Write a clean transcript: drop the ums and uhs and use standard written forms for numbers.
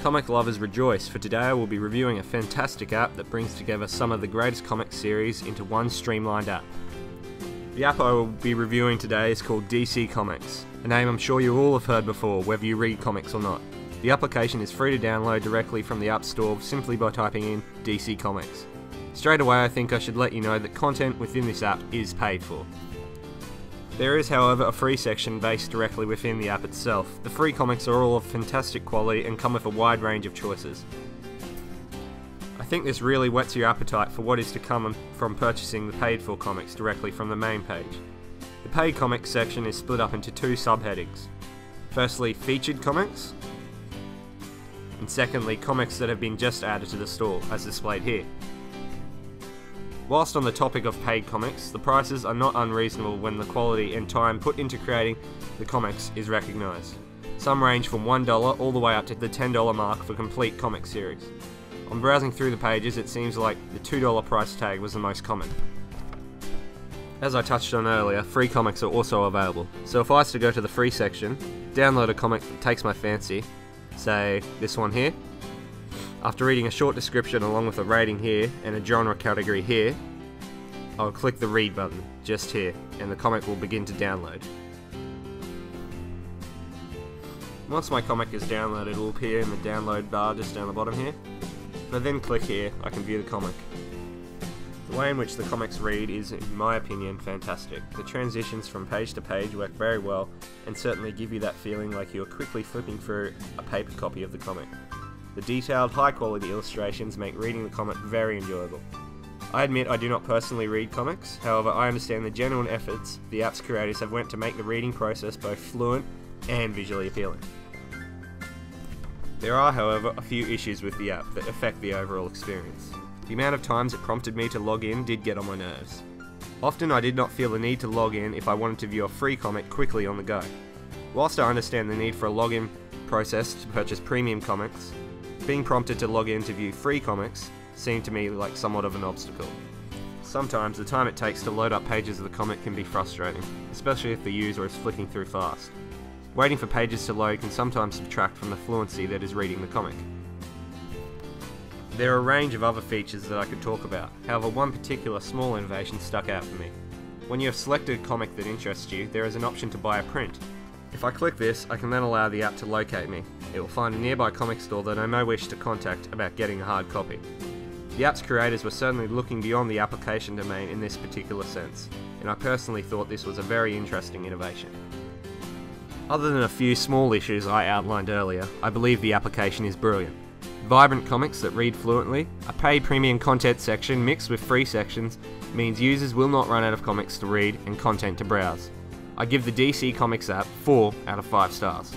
Comic lovers rejoice, for today I will be reviewing a fantastic app that brings together some of the greatest comic series into one streamlined app. The app I will be reviewing today is called DC Comics, a name I'm sure you all have heard before, whether you read comics or not. The application is free to download directly from the App Store simply by typing in DC Comics. Straight away I think I should let you know that content within this app is paid for. There is, however, a free section based directly within the app itself. The free comics are all of fantastic quality and come with a wide range of choices. I think this really whets your appetite for what is to come from purchasing the paid for comics directly from the main page. The paid comics section is split up into two subheadings. Firstly, featured comics, and secondly, comics that have been just added to the store, as displayed here. Whilst on the topic of paid comics, the prices are not unreasonable when the quality and time put into creating the comics is recognised. Some range from $1 all the way up to the $10 mark for complete comic series. On browsing through the pages, it seems like the $2 price tag was the most common. As I touched on earlier, free comics are also available, so if I was to go to the free section, download a comic that takes my fancy, say this one here. After reading a short description along with a rating here and a genre category here, I'll click the read button just here and the comic will begin to download. Once my comic is downloaded, it will appear in the download bar just down the bottom here. If I then click here, I can view the comic. The way in which the comics read is, in my opinion, fantastic. The transitions from page to page work very well and certainly give you that feeling like you're quickly flipping through a paper copy of the comic. The detailed, high-quality illustrations make reading the comic very enjoyable. I admit I do not personally read comics, however I understand the genuine efforts the app's creators have went to make the reading process both fluent and visually appealing. There are, however, a few issues with the app that affect the overall experience. The amount of times it prompted me to log in did get on my nerves. Often I did not feel the need to log in if I wanted to view a free comic quickly on the go. Whilst I understand the need for a login process to purchase premium comics, being prompted to log in to view free comics seemed to me like somewhat of an obstacle. Sometimes the time it takes to load up pages of the comic can be frustrating, especially if the user is flicking through fast. Waiting for pages to load can sometimes subtract from the fluency that is reading the comic. There are a range of other features that I could talk about, however one particular small innovation stuck out for me. When you have selected a comic that interests you, there is an option to buy a print. If I click this, I can then allow the app to locate me. It will find a nearby comic store that I may wish to contact about getting a hard copy. The app's creators were certainly looking beyond the application domain in this particular sense, and I personally thought this was a very interesting innovation. Other than a few small issues I outlined earlier, I believe the application is brilliant. Vibrant comics that read fluently, a paid premium content section mixed with free sections means users will not run out of comics to read and content to browse. I give the DC Comics app 4 out of 5 stars.